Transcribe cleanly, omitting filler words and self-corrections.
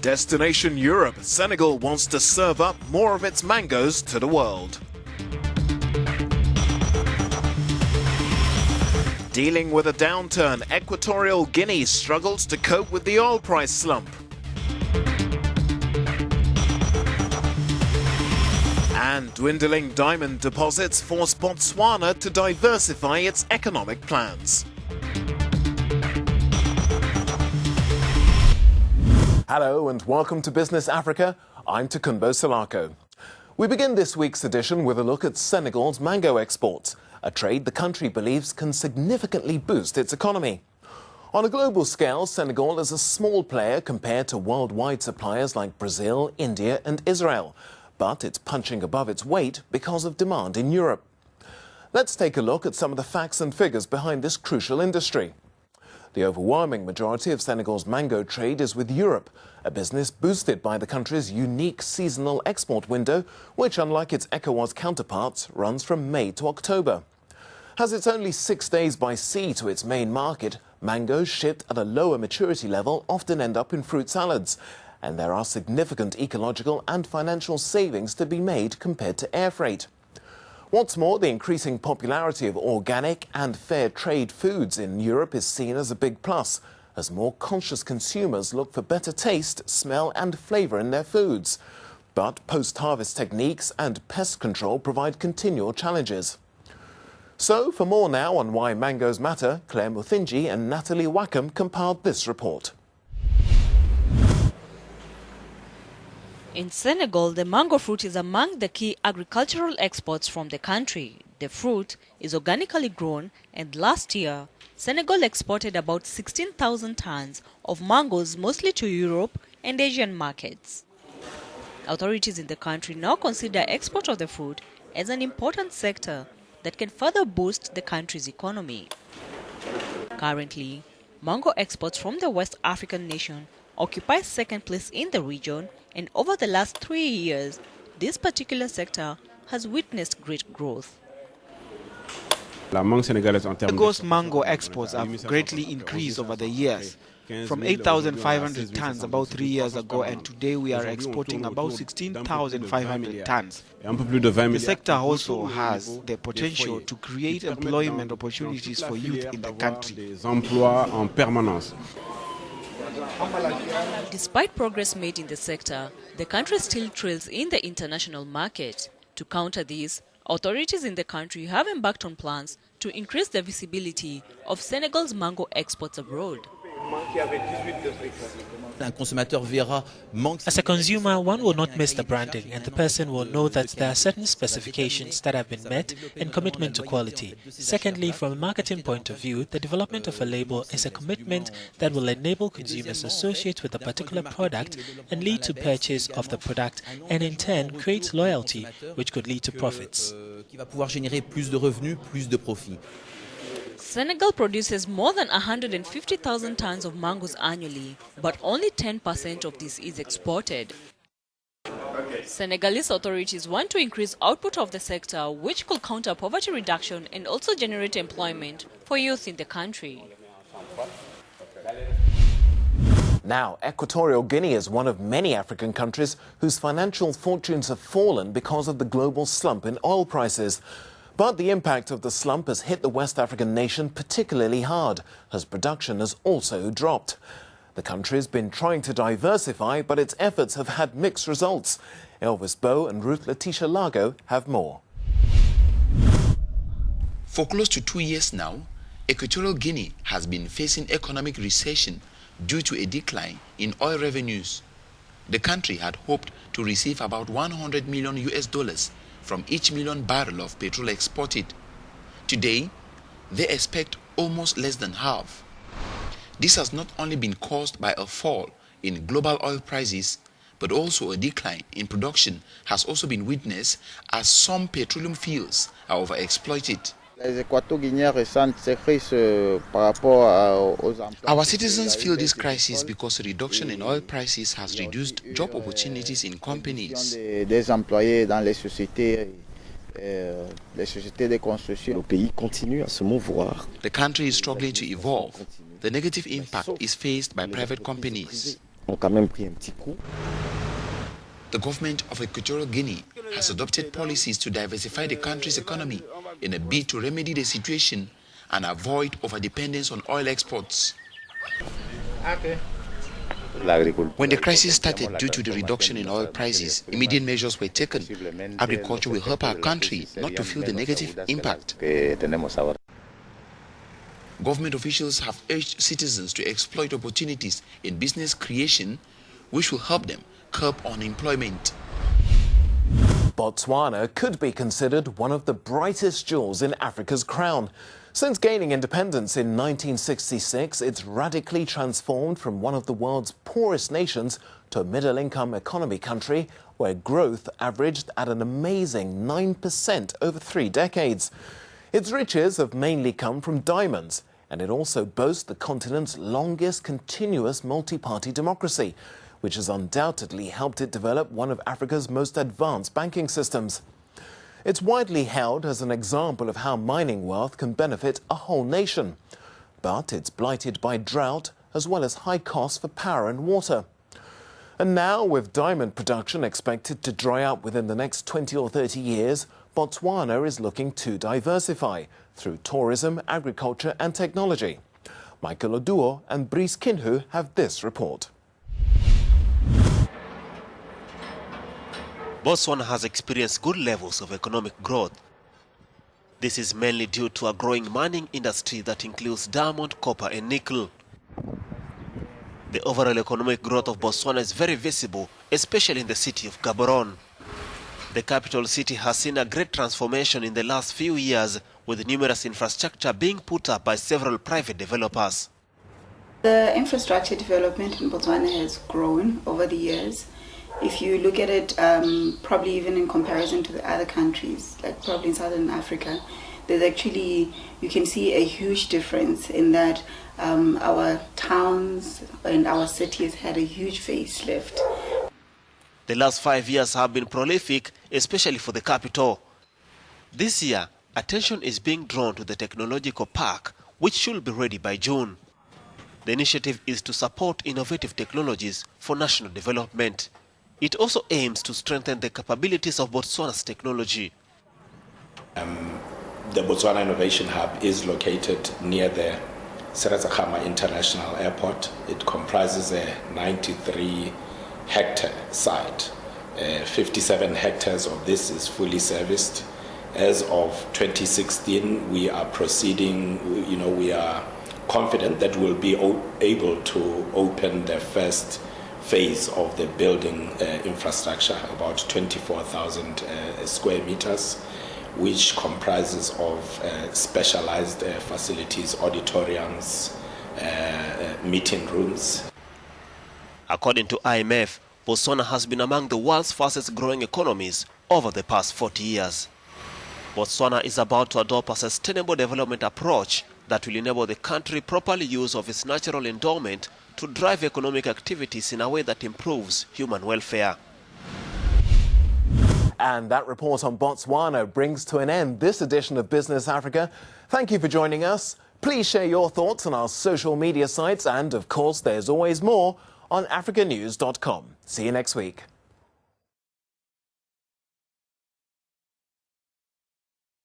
Destination Europe, Senegal wants to serve up more of its mangoes to the world. Dealing with a downturn, Equatorial Guinea struggles to cope with the oil price slump. And dwindling diamond deposits force Botswana to diversify its economic plans. Hello and welcome to Business Africa. I'm Takumbo Salako. We begin this week's edition with a look at Senegal's mango exports, a trade the country believes can significantly boost its economy. On a global scale, Senegal is a small player compared to worldwide suppliers like Brazil, India and Israel, but it's punching above its weight because of demand in Europe. Let's take a look at some of the facts and figures behind this crucial industry. The overwhelming majority of Senegal's mango trade is with Europe, a business boosted by the country's unique seasonal export window, which, unlike its ECOWAS counterparts, runs from May to October. As it's only 6 days by sea to its main market, mangoes shipped at a lower maturity level often end up in fruit salads, and there are significant ecological and financial savings to be made compared to air freight. What's more, the increasing popularity of organic and fair trade foods in Europe is seen as a big plus, as more conscious consumers look for better taste, smell and flavour in their foods. But post-harvest techniques and pest control provide continual challenges. So, for more now on why mangoes matter, Claire Muthinji and Natalie Wackham compiled this report. In Senegal, the mango fruit is among the key agricultural exports from the country. The fruit is organically grown, and last year, Senegal exported about 16,000 tons of mangoes, mostly to Europe and Asian markets. Authorities in the country now consider export of the fruit as an important sector that can further boost the country's economy. Currently, mango exports from the West African nation occupy second place in the region, and over the last 3 years, this particular sector has witnessed great growth. Senegal's mango exports have greatly increased over the years, from 8,500 tons about 3 years ago, and today we are exporting about 16,500 tons. The sector also has the potential to create employment opportunities for youth in the country. Despite progress made in the sector, the country still trails in the international market. To counter this, authorities in the country have embarked on plans to increase the visibility of Senegal's mango exports abroad. As a consumer, one will not miss the branding, and the person will know that there are certain specifications that have been met and commitment to quality. Secondly, from a marketing point of view, the development of a label is a commitment that will enable consumers to associate with a particular product and lead to purchase of the product, and in turn create loyalty, which could lead to profits. Senegal produces more than 150,000 tons of mangoes annually, but only 10% of this is exported. Senegalese authorities want to increase output of the sector, which could counter poverty reduction and also generate employment for youth in the country. Now, Equatorial Guinea is one of many African countries whose financial fortunes have fallen because of the global slump in oil prices. But the impact of the slump has hit the West African nation particularly hard, as production has also dropped. The country has been trying to diversify, but its efforts have had mixed results. Elvis Bowe and Ruth Letitia Lago have more. For close to 2 years now, Equatorial Guinea has been facing economic recession due to a decline in oil revenues. The country had hoped to receive about $100 million from each million barrel of petrol exported. Today, they expect almost less than half. This has not only been caused by a fall in global oil prices, but also a decline in production has also been witnessed as some petroleum fields are overexploited. Our citizens feel this crisis because a reduction in oil prices has reduced job opportunities in companies. The country is struggling to evolve. The negative impact is faced by private companies. The government of Equatorial Guinea has adopted policies to diversify the country's economy in a bid to remedy the situation and avoid overdependence on oil exports. When the crisis started due to the reduction in oil prices, immediate measures were taken. Agriculture will help our country not to feel the negative impact. Government officials have urged citizens to exploit opportunities in business creation, which will help them curb unemployment. Botswana could be considered one of the brightest jewels in Africa's crown. Since gaining independence in 1966, it's radically transformed from one of the world's poorest nations to a middle-income economy country where growth averaged at an amazing 9% over 3 decades. Its riches have mainly come from diamonds, and it also boasts the continent's longest continuous multi-party democracy, which has undoubtedly helped it develop one of Africa's most advanced banking systems. It's widely held as an example of how mining wealth can benefit a whole nation. But it's blighted by drought as well as high costs for power and water. And now, with diamond production expected to dry up within the next 20 or 30 years, Botswana is looking to diversify through tourism, agriculture and technology. Michael Oduo and Brice Kinhu have this report. Botswana has experienced good levels of economic growth. This is mainly due to a growing mining industry that includes diamond, copper and nickel. The overall economic growth of Botswana is very visible, especially in the city of Gaborone. The capital city has seen a great transformation in the last few years, with numerous infrastructure being put up by several private developers. The infrastructure development in Botswana has grown over the years. If you look at it, probably even in comparison to the other countries, like probably in Southern Africa, there's actually, you can see a huge difference in that our towns and our cities had a huge facelift. The last 5 years have been prolific, especially for the capital. This year, attention is being drawn to the technological park, which should be ready by June. The initiative is to support innovative technologies for national development. It also aims to strengthen the capabilities of Botswana's technology. The Botswana Innovation Hub is located near the Sub-Saharan International Airport. It comprises a 93-hectare site. 57 hectares of this is fully serviced. As of 2016, we are proceeding, we are confident that we'll be able to open the first phase of the building infrastructure, about 24,000 square meters, which comprises of specialized facilities, auditoriums, meeting rooms. According to IMF, Botswana has been among the world's fastest growing economies over the past 40 years. Botswana is about to adopt a sustainable development approach that will enable the country properly use of its natural endowment to drive economic activities in a way that improves human welfare. And that report on Botswana brings to an end this edition of Business Africa. Thank you for joining us. Please share your thoughts on our social media sites, and of course there's always more on Africanews.com. See you next week.